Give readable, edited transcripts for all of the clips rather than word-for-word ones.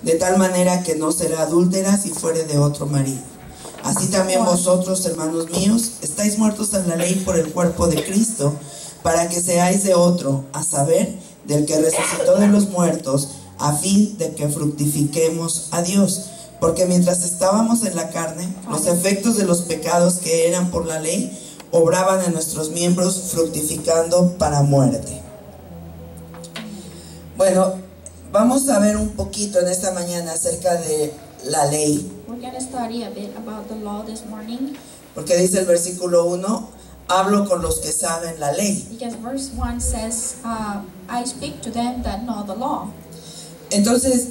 de tal manera que no será adúltera si fuere de otro marido. Así también vosotros, hermanos míos, estáis muertos en la ley por el cuerpo de Cristo, para que seáis de otro, a saber, del que resucitó de los muertos, a fin de que fructifiquemos a Dios. Porque mientras estábamos en la carne, los efectos de los pecados que eran por la ley obraban en nuestros miembros, fructificando para muerte. Bueno, vamos a ver un poquito en esta mañana acerca de la ley. We're going to study a bit about the law this morning. Porque dice el versículo 1, hablo con los que saben la ley. Because verse 1 says, I speak to them that know the law. Entonces,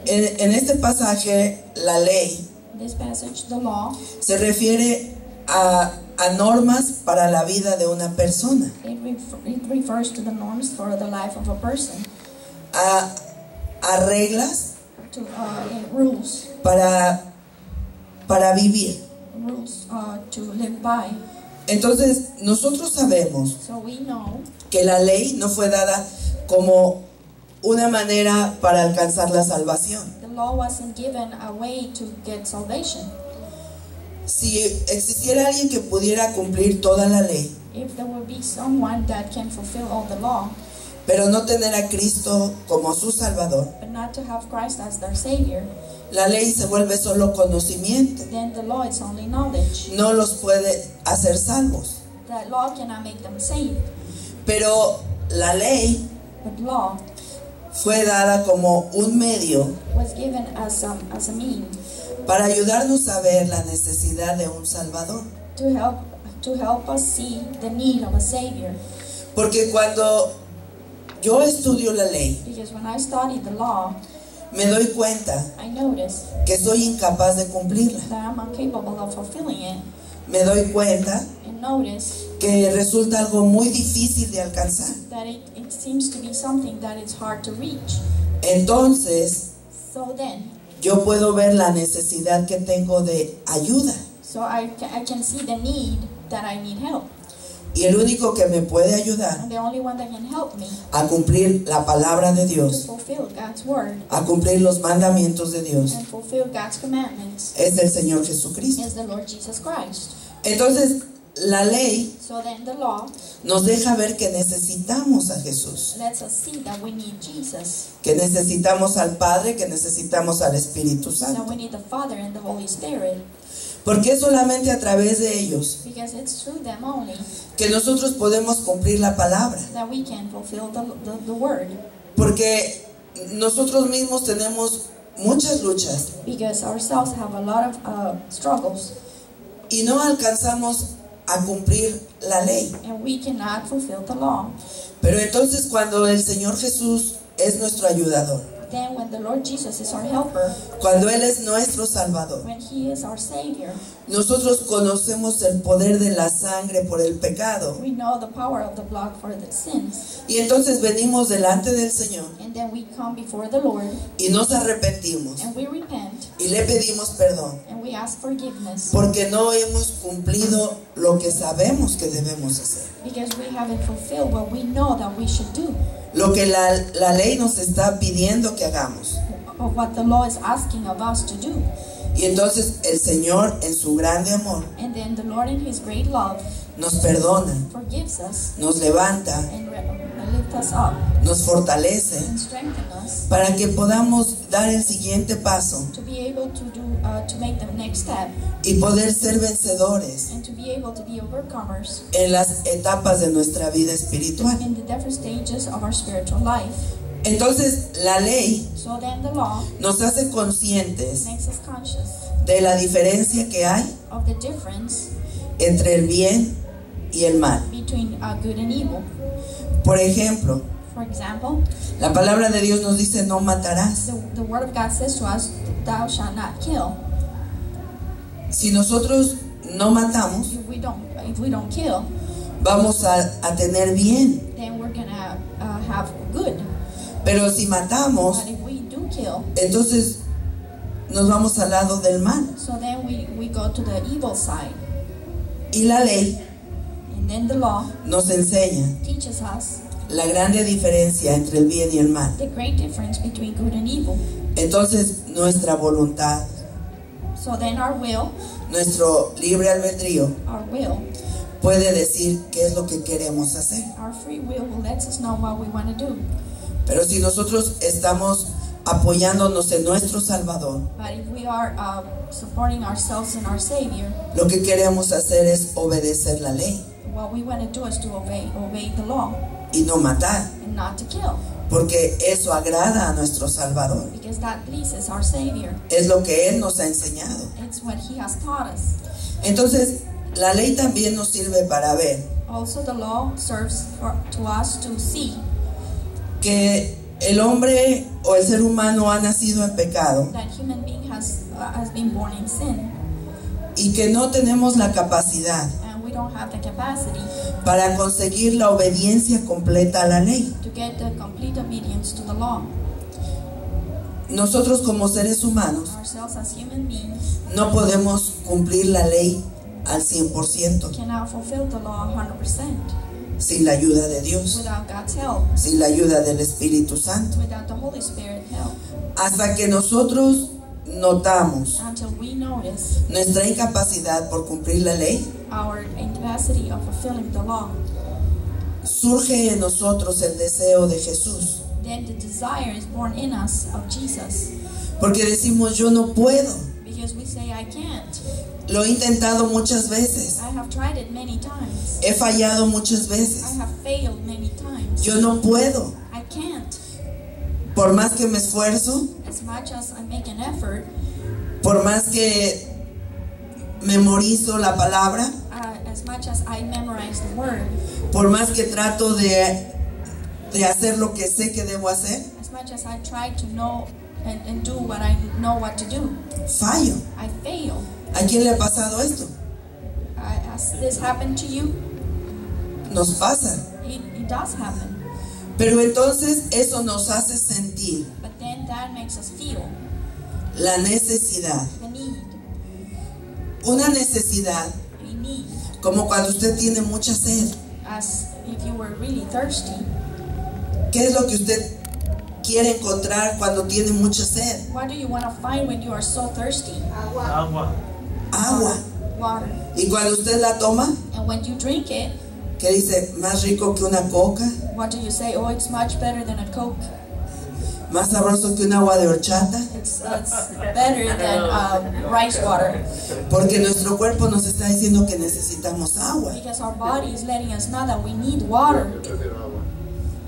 en este pasaje, la ley This passage, the law, se refiere a normas para la vida de una persona, it refers to the norms for the life of a person, a reglas to rules para vivir. To live by. Entonces, nosotros sabemos So we know que la ley no fue dada como una manera para alcanzar la salvación. the law wasn't given a way to get salvation. Si existiera alguien que pudiera cumplir toda la ley, If there would be someone that can fulfill all the law, pero no tener a Cristo como su Salvador, but not to have Christ as their Savior, la ley se vuelve solo conocimiento. then the law is only knowledge. No los puede hacer salvos. That law cannot make them saved. Pero la ley But law fue dada como un medio was given as a mean para ayudarnos a ver la necesidad de un Salvador. to help us see the need of a Savior. Porque cuando yo estudio la ley, Because when I study the law, me doy cuenta I notice que soy incapaz de cumplirla. that I'm incapable of fulfilling it. Me doy cuenta And notice que resulta algo muy difícil de alcanzar. that it seems to be something that is hard to reach. Entonces, So then, yo puedo ver la necesidad que tengo de ayuda. so I can see the need that I need help. Y el único que me puede ayudar And the only one that can help me a cumplir la palabra de to Dios, fulfill God's word a cumplir los mandamientos de Dios, and fulfill God's commandments es el Señor Jesucristo. is the Lord Jesus Christ. Entonces, la ley So then the law nos deja ver que necesitamos a Jesús, lets us see that we need Jesus, que necesitamos al Padre, que necesitamos al Espíritu that Santo. we need the Father and the Holy Spirit, Porque es solamente a través de ellos because it's through them only que nosotros podemos cumplir la palabra. that we can fulfill the word. Porque nosotros mismos tenemos muchas luchas Because ourselves have a lot of struggles, y no alcanzamos a cumplir la ley. and we cannot fulfill the law. Pero entonces cuando el Señor Jesús es nuestro ayudador, Then when the Lord Jesus is our helper, cuando Él es nuestro Salvador, when He is our Savior, nosotros conocemos el poder de la sangre por el pecado. we know the power of the blood for the sins. Y entonces venimos delante del Señor And then we come before the Lord y nos arrepentimos and we repent y le pedimos perdón and we ask forgiveness porque no hemos cumplido lo que sabemos que debemos hacer. because we haven't fulfilled what we know that we should do, Lo que la ley nos está pidiendo que hagamos. of what the law is asking of us to do. Y entonces el Señor en su grande amor And then the Lord in His great love nos perdona, forgives us nos levanta, and lift us up nos fortalece and strengthen us para que podamos dar el siguiente paso to be able to do to make the next step y poder ser vencedores and to be able to be overcomers en las etapas de nuestra vida espiritual. in the different stages of our spiritual life. Entonces la ley So then the law nos hace conscientes makes us conscious de la diferencia que hay of the difference entre el bien y el mal. between good and evil. Por ejemplo, For example, la palabra de Dios nos dice no matarás. the Word of God says to us, "Thou shalt not kill." Si nosotros no matamos, If we don't kill, vamos a tener bien. then we're gonna have good. Pero si matamos, But if we do kill, entonces nos vamos al lado del mal. so then we go to the evil side. Y la ley And then the law nos enseña teaches us la grande diferencia entre el bien y el mal. The great difference between good and evil. Entonces nuestra voluntad, So then our nuestro libre albedrío will, puede decir qué es lo que queremos hacer. our free will lets us know what we want to do. Pero si nosotros estamos apoyándonos en nuestro Salvador, But if we are supporting ourselves in our Savior, lo que queremos hacer es obedecer la ley what we want to do is to obey the law y no matar, and not to kill, porque eso agrada a nuestro Salvador. because that pleases our Savior. Es lo que Él nos ha enseñado. It's what He has taught us. Entonces, la ley también nos sirve para ver Also, the law serves to us to see que el hombre o el ser humano ha nacido en pecado that human being has been born in sin, y que no tenemos la capacidad and we don't have the capacity para conseguir la obediencia completa a la ley. to get the complete obedience to the law. Nosotros como seres humanos Ourselves as human beings no podemos cumplir la ley al 100% cannot fulfill the law 100% sin la ayuda de Dios, without God's help, sin la ayuda del Espíritu Santo. without the Holy Spirit help. Hasta que nosotros notamos Until we notice nuestra incapacidad por cumplir la ley, our incapacity of fulfilling the law, surge en nosotros el deseo de Jesús. then the desire is born in us of Jesus, Porque decimos, yo no puedo. because we say, I can't. Lo he intentado muchas veces. I have tried it many times. He fallado muchas I veces. have failed many times. Yo no puedo. I can't. Por más que me esfuerzo, As much as I make an effort, por más que memorizo la palabra, as much as I memorize the word, por más que trato de hacer lo que sé que debo hacer, as much as I try to know and do what I know what to do, fallo. I fail. ¿A quién le ha pasado esto? Has this happened to you? Nos pasa. It does happen. Pero entonces eso nos hace sentir But then that makes us feel la necesidad. the need. Una necesidad A need. como cuando usted tiene mucha sed. As if you were really thirsty. ¿Qué es lo que usted quiere encontrar cuando tiene mucha sed? What do you want to find when you are so thirsty? Agua. Agua. Water. Y cuando usted la toma, And when you drink it, ¿qué dice? Más rico que una coca, what do you say? Oh, it's much better than a Coke. más sabroso que un agua de horchata. It's better than rice water. Porque nuestro cuerpo nos está diciendo que necesitamos agua. Because our body is letting us know that we need water.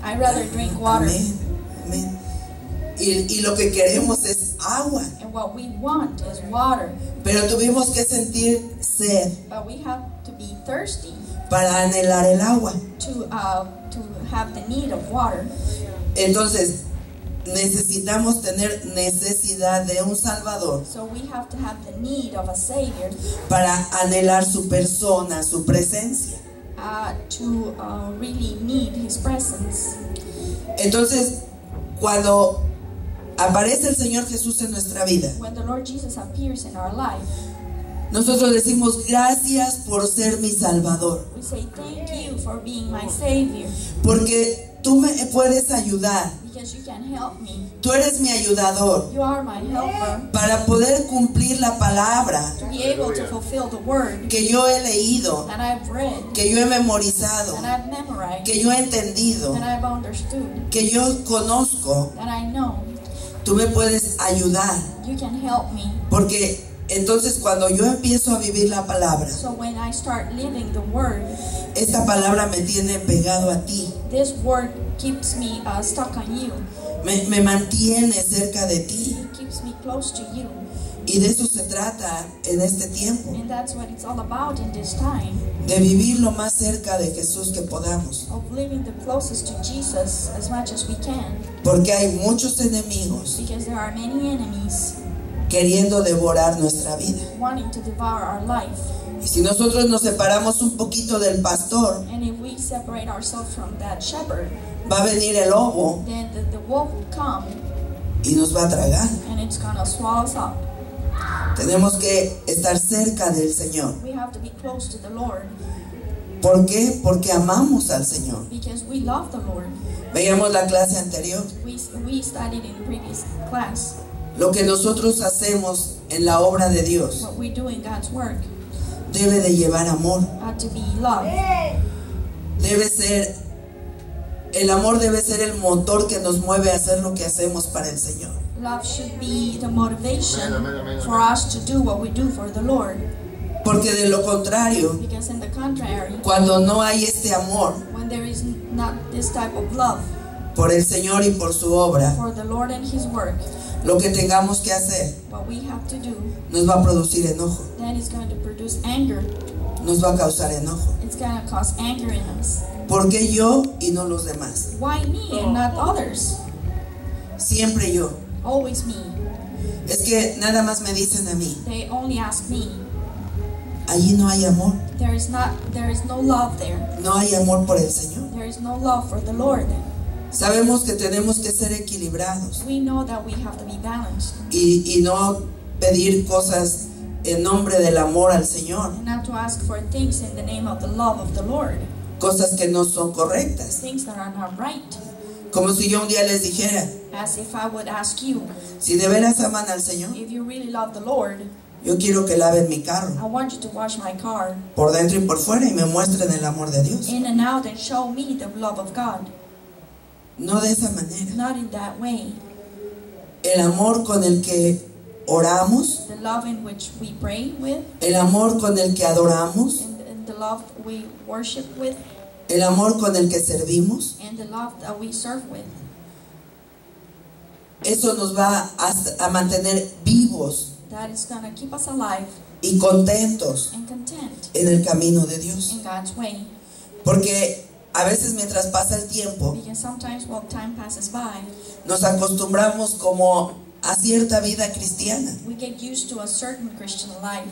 I'd rather drink water. Amén. Amén. Y lo que queremos es agua. And what we want is water. Pero tuvimos que sentir sed But we have to be thirsty para anhelar el agua. to have the need of water. Entonces, necesitamos tener necesidad de un Salvador So we have to have the need of a Savior para anhelar su persona, su presencia. to really need His presence. Entonces, cuando aparece el Señor Jesús en nuestra vida, When the Lord Jesus appears in our life, nosotros decimos gracias por ser mi Salvador, we say, thank you for being my Savior, porque tú me puedes ayudar, because you can help me. tú eres mi ayudador You are my helper para poder cumplir la palabra to be able to fulfill the word que yo he leído, that I've read, que yo he memorizado, that I've memorized, que yo he entendido, that I've understood, que yo conozco. that I know. Tú me puedes ayudar, You can help me. porque entonces cuando yo empiezo a vivir la palabra, So when I start living the word, esta palabra me tiene pegado a ti, this word keeps me stuck on you. me mantiene cerca de ti, It keeps me close to you. y de eso se trata en este tiempo, And that's what it's all about in this time, de vivir lo más cerca de Jesús que podamos, of living the closest to Jesus as much as we can. porque hay muchos enemigos Because there are many enemies queriendo devorar nuestra vida. wanting to devour our life. Y si nosotros nos separamos un poquito del pastor, And if we separate ourselves from that shepherd, va a venir el lobo then the wolf will come y nos va a tragar. and it's gonna swallow us up. Tenemos que estar cerca del Señor. We have to be close to the Lord. ¿Por qué? Porque amamos al Señor. Because we love the Lord. Veíamos la clase anterior. We studied in the previous class Lo que nosotros hacemos en la obra de Dios what we do in God's work debe de llevar amor. ought to be love. Debe ser, el amor debe ser el motor que nos mueve a hacer lo que hacemos para el Señor. Love should be the motivation for us to do what we do for the Lord. Porque de lo contrario, Because in the contrary, cuando no hay este amor when there is not this type of love por el Señor y por su obra, for the Lord and His work, lo que tengamos que hacer what we have to do, nos va a producir enojo, then it's going to produce anger. nos va a causar enojo. It's going to cause anger in us. ¿Por qué yo y no los demás? Why me and not others? Siempre yo. Always me. Es que nada más me dicen a mí, They only ask me. allí no hay amor, There is no love there. no hay amor por el Señor. There is no love for the Lord. Sabemos que tenemos que ser equilibrados We know that we have to be balanced y no pedir cosas en nombre del amor al Señor, and not to ask for things in the name of the love of the Lord, cosas que no son correctas. things that are not right. Como si yo un día les dijera, As if I would ask you, si de veras aman al Señor, if you really love the Lord, yo quiero que laven mi carro I want you to wash my car por dentro y por fuera y me muestren el amor de Dios. in and out and show me the love of God. No de esa manera. Not in that way. El amor con el que oramos, The love in which we pray with, el amor con el que adoramos, and the love we worship with, el amor con el que servimos, and the love that we serve with. eso nos va a mantener vivos That is going to keep us alive y contentos and content en el camino de Dios. in God's way. Porque a veces mientras pasa el tiempo, Because sometimes while time passes by, nos acostumbramos como a cierta vida cristiana we get used to a certain Christian life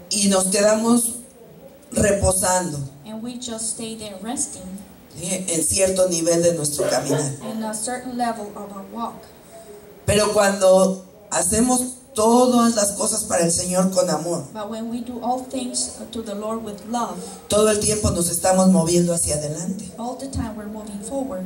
y nos quedamos reposando, and we just stay there resting ¿sí?, en cierto nivel de nuestro caminar. in a certain level of our walk. Pero cuando hacemos todas las cosas para el Señor con amor, But when we do all things to the Lord with love, todo el tiempo nos estamos moviendo hacia adelante, all the time we're moving forward,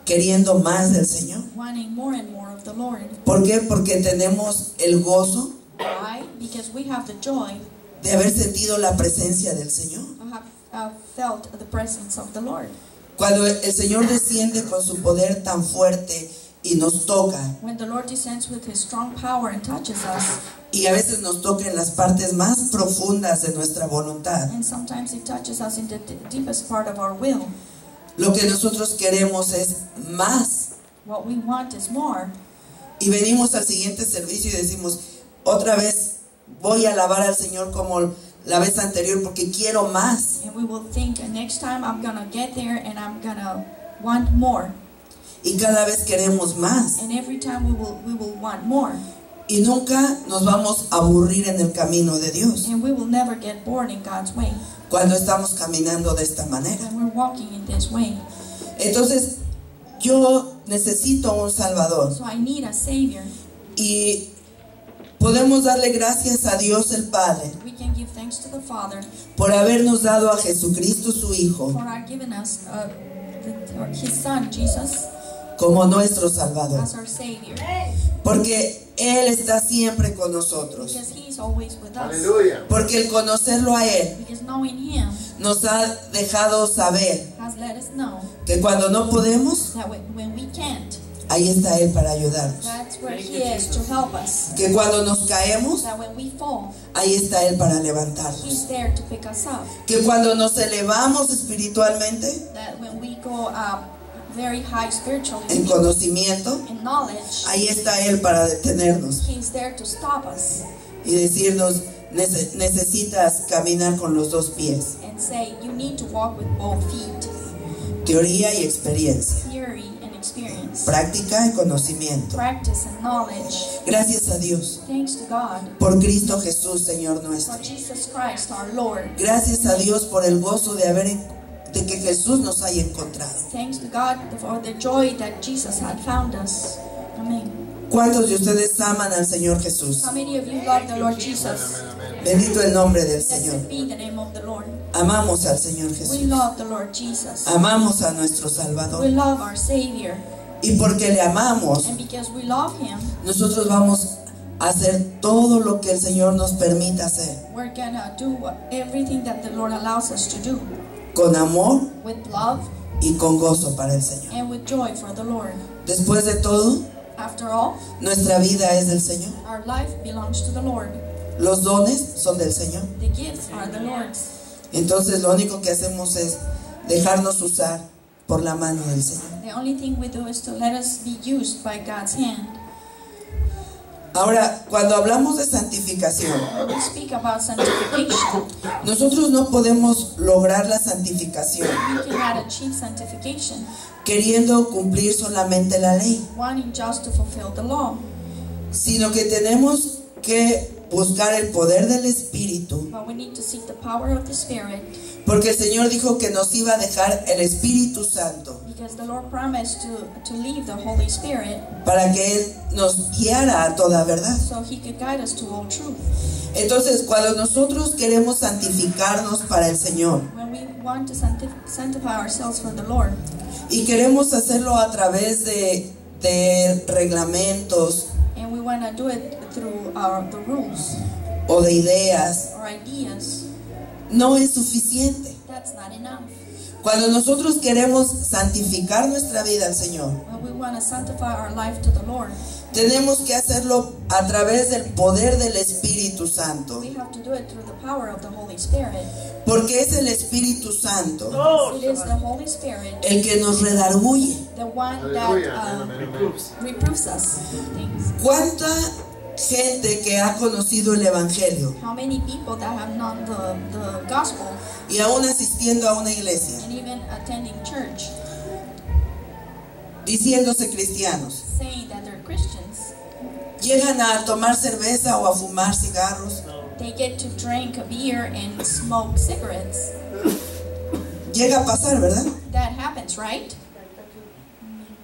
queriendo más del Señor. wanting more and more of the Lord. ¿Por qué? Porque tenemos el gozo Why? Because we have the joy de haber sentido la presencia del Señor. to have felt the presence of the Lord. Cuando el Señor desciende con su poder tan fuerte y nos toca, When the Lord descends with His strong power and touches us, y a veces nos toca en las partes más profundas de nuestra voluntad, and sometimes He touches us in the deepest part of our will, lo que nosotros queremos es más. what we want is more. Y venimos al siguiente servicio y decimos, otra vez voy a alabar al Señor como la vez anterior porque quiero más. And we will think, next time I'm going to get there and I'm going to want more. Y cada vez queremos más. And every time we will want more. Y nunca nos vamos a aburrir en el camino de Dios And we will never get bored in God's way cuando estamos caminando de esta manera. when we're walking in this way. Entonces, yo necesito un Salvador. So I need a Savior. Y podemos darle gracias a Dios el Padre We can give thanks to the Father por habernos dado a Jesucristo su Hijo for giving us His Son, Jesus, como nuestro Salvador. as our Savior. Porque Él está siempre con nosotros. Because He is always with us. Aleluya. Porque el conocerlo a Él Because knowing Him nos ha dejado saber has let us know que cuando no podemos, that when we can't, ahí está Él para ayudarnos. that's where He is to help us. Que cuando nos caemos, That when we fall, ahí está Él para levantarnos. He's there to pick us up. Que cuando nos elevamos espiritualmente, That when we go up very high spiritually, en conocimiento, in knowledge, ahí está Él para detenernos He's there to stop us y decirnos, necesitas caminar con los dos pies. and say, you need to walk with both feet. Teoría y experiencia, Theory and experience. práctica y conocimiento. Practice and knowledge. Gracias a Dios Thanks to God por Cristo Jesús, Señor nuestro. for Jesus Christ our Lord. Gracias a Dios por el gozo de que Jesús nos haya encontrado. Thanks to God for the joy that Jesus had found us. Amen. ¿Cuántos de ustedes aman al Señor Jesús? How many of you love the Lord Jesus? Bendito el nombre del Señor. Blessed be the name of the Lord. Amamos al Señor We Jesús. love the Lord Jesus. Amamos a nuestro We Salvador. love our Savior. Y porque le amamos, And because we love Him, nosotros vamos a hacer todo lo que el Señor nos permita hacer. we're gonna do everything that the Lord allows us to do Con amor with love y con gozo para el Señor. and with joy for the Lord. Después de todo, After all, nuestra vida es del Señor. our life belongs to the Lord. Los dones son del Señor. The gifts are the Lord's. Entonces lo único que hacemos es dejarnos usar por la mano del Señor. The only thing we do is to let us be used by God's hand. Ahora, cuando hablamos de santificación, When we speak about sanctification, nosotros no podemos lograr la santificación we cannot achieve sanctification queriendo cumplir solamente la ley, wanting just to fulfill the law, sino que tenemos que buscar el poder del Espíritu, but we need to seek the power of the Spirit, porque el Señor dijo que nos iba a dejar el Espíritu Santo because the Lord promised to leave the Holy Spirit para que Él nos guiara a toda verdad. so He could guide us to all truth. Entonces, cuando nosotros queremos santificarnos para el Señor When we want to sanctify ourselves for the Lord, y queremos hacerlo a través de reglamentos and we want to do it through the rules o de ideas, or ideas, no es suficiente. that's not enough. Cuando nosotros queremos santificar nuestra vida al Señor, When we want to sanctify our life to the Lord, tenemos que hacerlo a través del poder del Espíritu Santo, we have to do it through the power of the Holy Spirit. porque es el Espíritu Santo It is the Holy Spirit, el que nos redarguye. the one that reproves us things. ¿Cuánta gente que ha conocido el Evangelio How many people that have known the gospel y aún asistiendo a una iglesia, and even attending church, diciéndose cristianos, saying that they're Christians, llegan a tomar cerveza o a fumar cigarros? they get to drink a beer and smoke cigarettes? Llega a pasar, ¿verdad? That happens, right?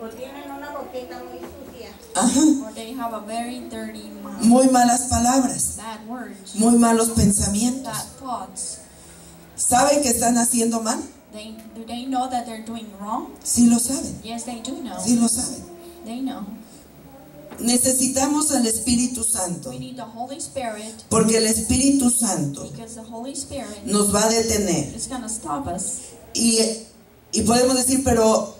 O tienen una boquita muy sucia. Ajá. Or they have a very dirty mind, Muy malas palabras, bad words, muy malos pensamientos. bad thoughts. ¿Saben que están haciendo mal? Do they know that they're doing wrong? Sí lo saben, Yes, they do know. sí lo saben. They know. Necesitamos al Espíritu Santo, We need the Holy Spirit porque el Espíritu Santo because the Holy Spirit nos va a detener. is going to stop us. Y podemos decir, pero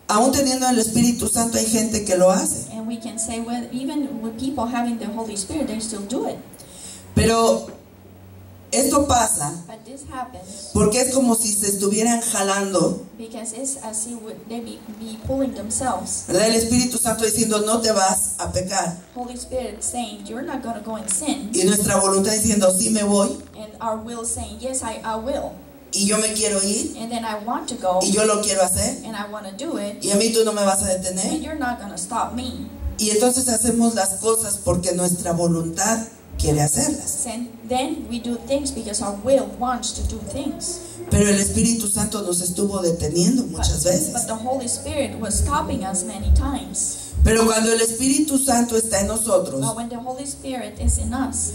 aún teniendo el Espíritu Santo hay gente que lo hace. And we can say, well, even with people having the Holy Spirit, they still do it. Pero esto pasa But this happens porque es como si se estuvieran jalando, because it's as if they be pulling themselves. ¿verdad? El Espíritu Santo diciendo, no te vas a pecar. Holy Spirit saying, you're not going to go and sin. Y nuestra voluntad diciendo, sí me voy. And our will saying, yes, I will. Y yo me quiero ir. And then I want to go. Y yo lo quiero hacer. And I want to do it. Y a mí tú no me vas a And detener. you're not going to stop me. Y entonces hacemos las cosas porque nuestra voluntad quiere hacerlas. And then we do things because our will wants to do things. Pero el Espíritu Santo nos estuvo deteniendo muchas But veces. the Holy Spirit was stopping us many times. Pero cuando el Espíritu Santo está en But nosotros, when the Holy Spirit is in us,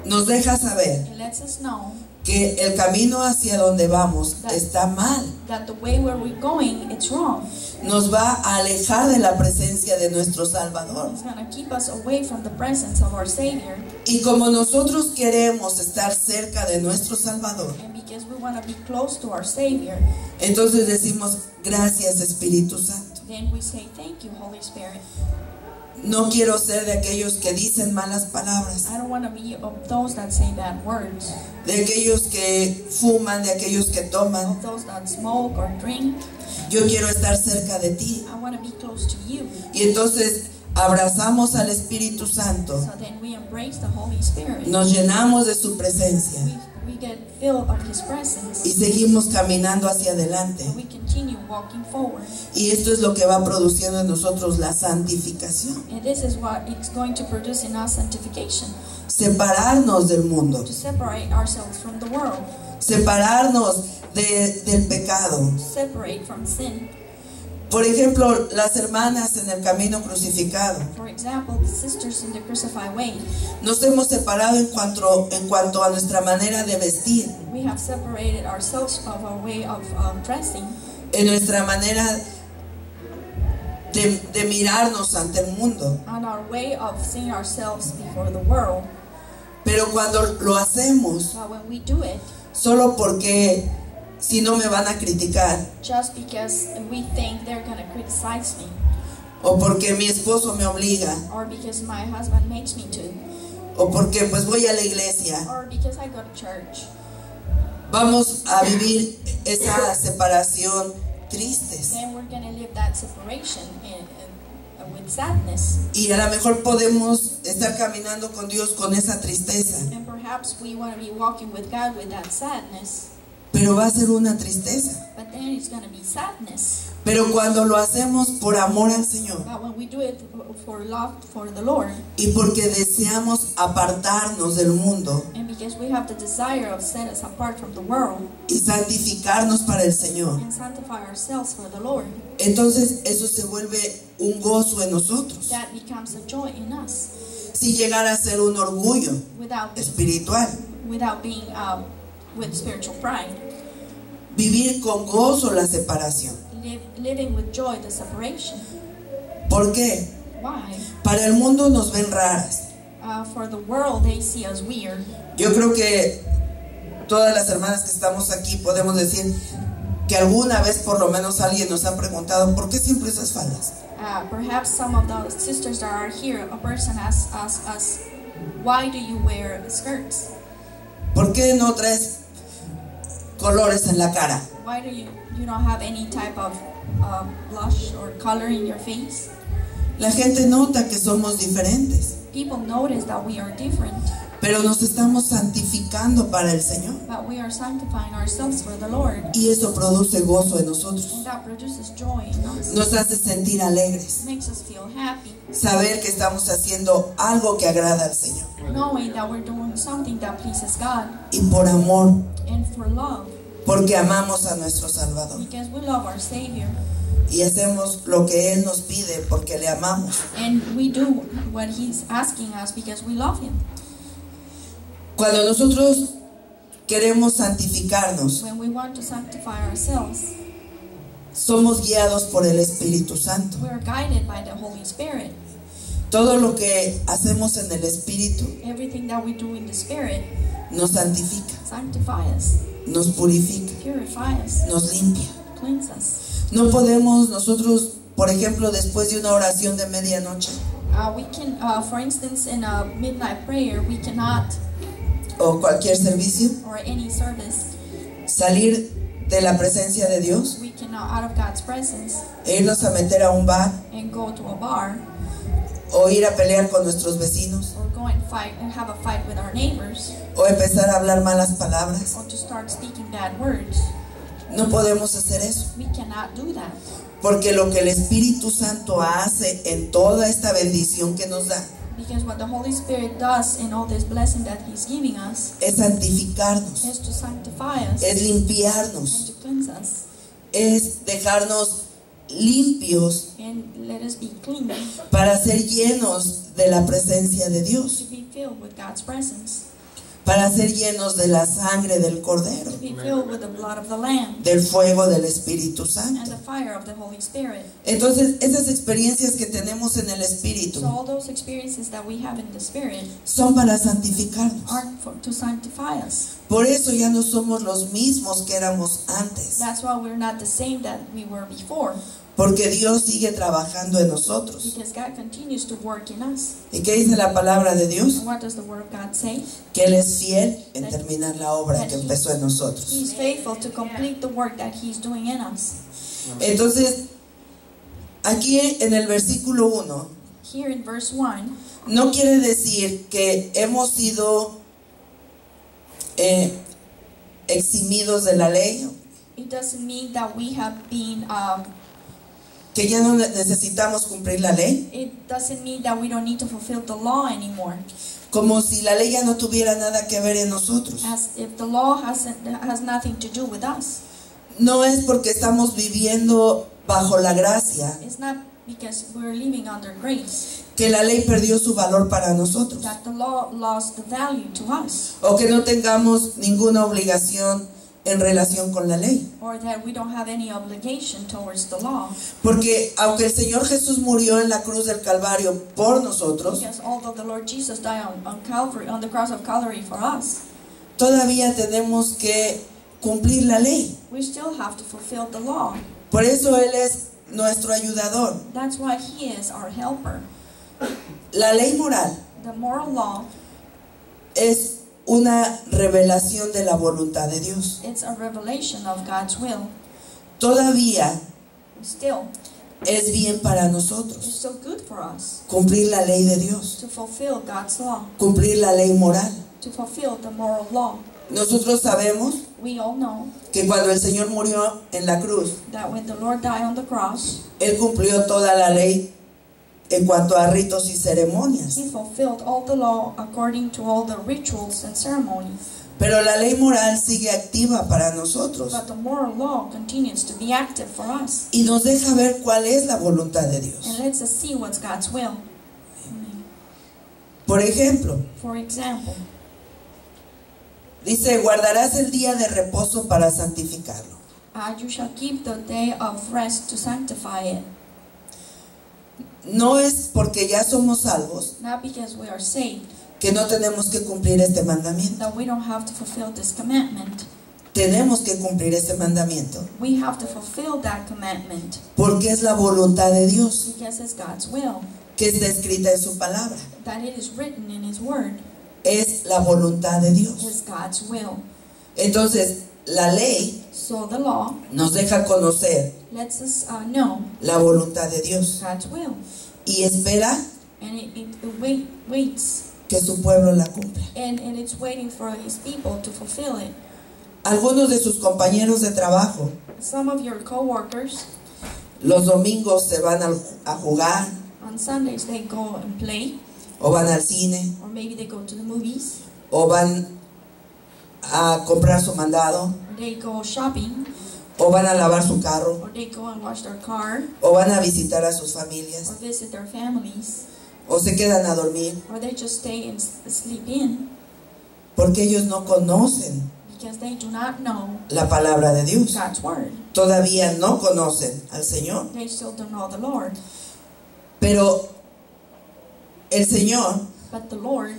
nos deja saber it lets us know que el camino hacia donde vamos está mal. that the way where we're going, it's wrong. Nos va a alejar de la presencia de nuestro Salvador. It's going to keep us away from the presence of our Savior. Y como nosotros queremos estar cerca de nuestro Salvador, And because we want to be close to our Savior, entonces decimos, gracias Espíritu Santo. then we say, thank you, Holy Spirit. No quiero ser de aquellos que dicen malas palabras, I don't want to be of those that say bad words, de aquellos que fuman, de aquellos que toman. of those that smoke or drink. Yo quiero estar cerca de ti. I want to be close to you. Y entonces abrazamos al Espíritu Santo, So then we embrace the Holy Spirit. nos llenamos de su presencia We get filled of His presence. y seguimos caminando hacia adelante. And we continue walking forward. Y esto es lo que va produciendo en nosotros la santificación. And this is what it's going to produce in us sanctification. Separarnos del mundo, To separate ourselves from the world. separarnos del pecado. Separate from sin. Por ejemplo, las hermanas en el camino crucificado. For example, the sisters in the crucified way. Nos hemos separado en cuanto a nuestra manera de vestir, We have separated ourselves of our way of dressing, en nuestra manera de mirarnos ante el mundo. and our way of seeing ourselves before the world. Pero cuando lo hacemos, But when we do it, solo porque si no me van a criticar, just because we think they're going to criticize me, o porque mi esposo me obliga, or because my husband makes me to, o porque pues voy a la iglesia, or because I go to church, vamos a vivir esa separación tristes. then we're going to live that separation with sadness. Y a lo mejor podemos estar caminando con Dios con esa tristeza, And perhaps we want to be walking with God with that sadness, pero va a ser una tristeza. but then it's going to be sadness. Pero cuando lo hacemos por amor al Señor But when we do it for love for the Lord, y porque deseamos apartarnos del mundo and because we have the desire of set us apart from the world y santificarnos para el Señor, and sanctify ourselves for the Lord, entonces eso se vuelve un gozo en nosotros. that becomes a joy in us, Si llegara a ser un orgullo without espiritual, being with spiritual pride. vivir con gozo la separación. Living with joy the separation. ¿Por qué? Why? Para el mundo nos ven raras. For the world, they see us weird. Yo creo que todas las hermanas que estamos aquí podemos decir que alguna vez por lo menos alguien nos ha preguntado ¿por qué siempre esas faldas? Perhaps some of the sisters that are here, a person has asked us, why do you wear skirts? ¿Por qué no traes colores en la cara? Why do you don't have any type of blush or color in your face? La gente nota que somos diferentes, People notice that we are different, pero nos estamos santificando para el Señor but we are sanctifying ourselves for the Lord, y eso produce gozo en nosotros. and that produces joy in us. Nos hace sentir alegres, Makes us feel happy, saber que estamos haciendo algo que agrada al Señor knowing that we're doing something that pleases God, y por amor, and for love, porque amamos a nuestro Salvador because we love our Savior, y hacemos lo que Él nos pide porque le amamos. and we do what He's asking us because we love Him. Cuando nosotros queremos santificarnos, When we want to sanctify ourselves, somos guiados por el Espíritu Santo. we are guided by the Holy Spirit. Todo lo que hacemos en el Espíritu Everything that we do in the Spirit nos santifica, sanctify us, nos purifica, purify us, nos limpia. cleanse us. No podemos nosotros, por ejemplo, después de una oración de medianoche We can, for instance, in a midnight prayer, we cannot, o cualquier servicio, or any service, salir de la presencia de Dios we cannot out of God's presence e irnos a meter a un bar and go to a bar o ir a pelear con nuestros vecinos or go and fight and have a fight with our neighbors o empezar a hablar malas palabras. or to start speaking bad words. No podemos hacer eso, We cannot do that, porque lo que el Espíritu Santo hace en toda esta bendición que nos da because what the Holy Spirit does in all this blessing that He's giving us es santificarnos, is to sanctify us es and limpiarnos, to cleanse us es dejarnos limpios and let us be clean, para ser llenos de la presencia de to Dios, be filled with God's presence, para ser llenos de la sangre del Cordero, to be filled with the blood of the Lamb del fuego del Espíritu and Santo. the fire of the Holy Spirit. Entonces, esas experiencias que tenemos en el Espíritu So all those experiences that we have in the Spirit son para santificarnos. are to sanctify us. Por eso ya no somos los mismos que éramos antes, That's why we're not the same that we were before, porque Dios sigue trabajando en nosotros. because God continues to work in us. ¿Y qué dice la palabra de Dios? And what does the Word of God say? Que Él es fiel en terminar la obra que empezó en nosotros. He's faithful to complete the work that He's doing in us. Entonces, aquí en el versículo 1, Here in verse 1, no quiere decir que hemos sido eximidos de la ley, it doesn't mean that we have been, que ya no necesitamos cumplir la ley, it doesn't mean that we don't need to fulfill the law anymore. como si la ley ya no tuviera nada que ver en nosotros. As if the law has nothing to do with us. No es porque estamos viviendo bajo la gracia gracia It's not because we're living under grace que la ley perdió su valor para nosotros, that the law lost the value to us, o que no tengamos ninguna obligación en relación con la ley. or that we don't have any obligation towards the law. Porque aunque el Señor Jesús murió en la cruz del Calvario por nosotros, Because although the Lord Jesus died on Calvary, on the cross of Calvary for us, todavía tenemos que cumplir la ley. we still have to fulfill the law. Por eso Él es nuestro ayudador. That's why He is our helper. La ley moral The moral law, es una revelación de la voluntad de Dios. it's a revelation of God's will. Todavía Still, es bien para it's nosotros still good for us cumplir la ley de Dios, to fulfill God's law, cumplir la ley moral. to fulfill the moral law. Nosotros sabemos We all know que cuando el Señor murió en la cruz, that when the Lord died on the cross, Él cumplió toda la ley en cuanto a ritos y ceremonias. He fulfilled all the law according to all the rituals and ceremonies. Pero la ley moral sigue activa para nosotros But the moral law continues to be active for us. y nos deja ver cuál es la voluntad de And Dios. lets us see what's God's will. Por ejemplo, For example, dice, guardarás el día de reposo para santificarlo. you shall keep the day of rest to sanctify it. No es porque ya somos salvos Not because we are saved, que no tenemos que cumplir este mandamiento. that we don't have to fulfill this commandment. Tenemos que cumplir este mandamiento We have to fulfill that commandment porque es la voluntad de Dios because it's God's will, que está escrita en su palabra. that it is written in His Word. Es la voluntad de Dios. It's God's will. Entonces, la ley So the law nos deja conocer lets us know la voluntad de Dios God's will, y espera and it waits, que su pueblo la cumpla. and it's waiting for His people to fulfill it. Algunos de sus compañeros de trabajo Some of your co-workers, los domingos se van a jugar on Sundays they go and play, o van al cine or maybe they go to the movies, o van a comprar su mandado or they go shopping, o van a lavar su carro or they go and wash their car, o van a visitar a sus or familias visit their families, o se quedan a dormir or they just stay and sleep in porque ellos no conocen because they do not know la palabra de Dios. God's Word. Todavía no conocen al Señor. They still don't know the Lord. Pero el Señor But the Lord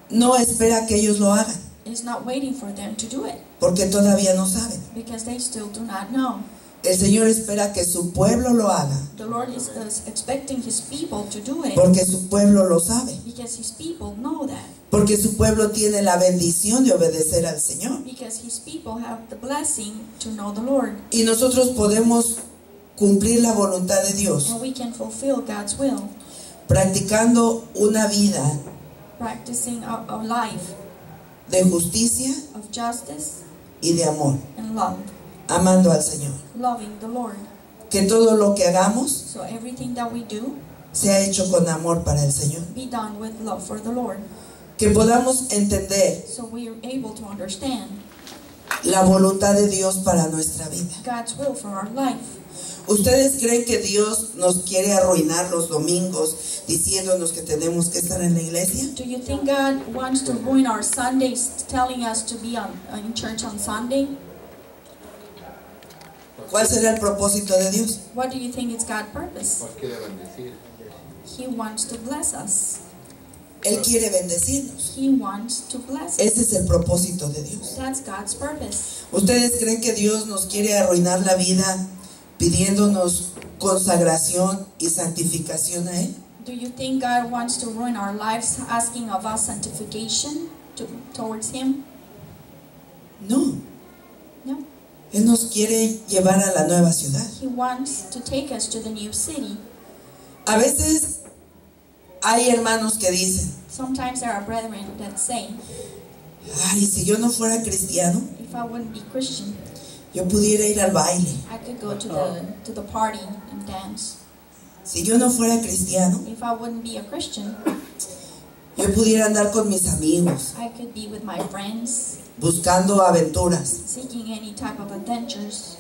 no espera que ellos lo hagan is not waiting for them to do it porque todavía no saben. because they still do not know. El Señor espera que su pueblo lo haga The Lord is expecting His people to do it porque su pueblo lo sabe. because His people know that. Porque su pueblo tiene la bendición de obedecer al Señor. Because His people have the blessing to know the Lord. Y nosotros podemos cumplir la voluntad de Dios And we can fulfill God's will, practicando una vida practicing a life de justicia of justice y de amor, and love, amando al Señor. loving the Lord. Que todo lo que hagamos So everything that we do sea hecho con amor para el Señor. be done with love for the Lord. Que podamos entender So we are able to understand la voluntad de Dios para nuestra vida. God's will for our life. ¿Ustedes creen que Dios nos quiere arruinar los domingos diciéndonos que tenemos que estar en la iglesia? Do you think God wants to ruin our Sundays, telling us to be in church on Sunday? ¿Cuál será el propósito de Dios? What do you think is God's purpose? Nos quiere bendecir. He wants to bless us. Él quiere bendecirnos. He wants to bless us. Ese es el propósito de Dios. That's God's purpose. ¿Ustedes creen que Dios nos quiere arruinar la vida pidiéndonos consagración y santificación a Él? Do you think God wants to ruin our lives, asking of us sanctification towards Him? No. No. Él nos quiere llevar a la nueva ciudad. He wants to take us to the new city. A veces hay hermanos que dicen, Sometimes there are brethren that say, ay, si yo no fuera cristiano, if I wouldn't be Christian, yo pudiera ir al baile. I could go to the party and dance. Si yo no fuera cristiano, If I wouldn't be a Christian, yo pudiera andar con mis amigos, I could be with my friends, buscando aventuras. seeking any type of adventures.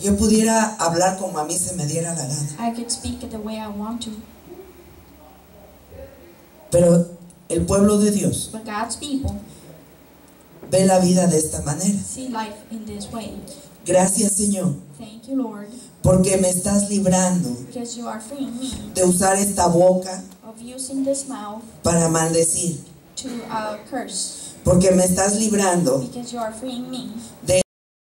yo pudiera hablar como a mí se me diera la gana. I could speak it the way I want to. Pero el pueblo de Dios But God's people ve la vida de esta manera. see life in this way. Gracias, Señor, Thank you, Lord, porque me estás librando because you are freeing me de usar esta boca of using this mouth para maldecir. to curse. Porque me estás librando Because you are freeing me de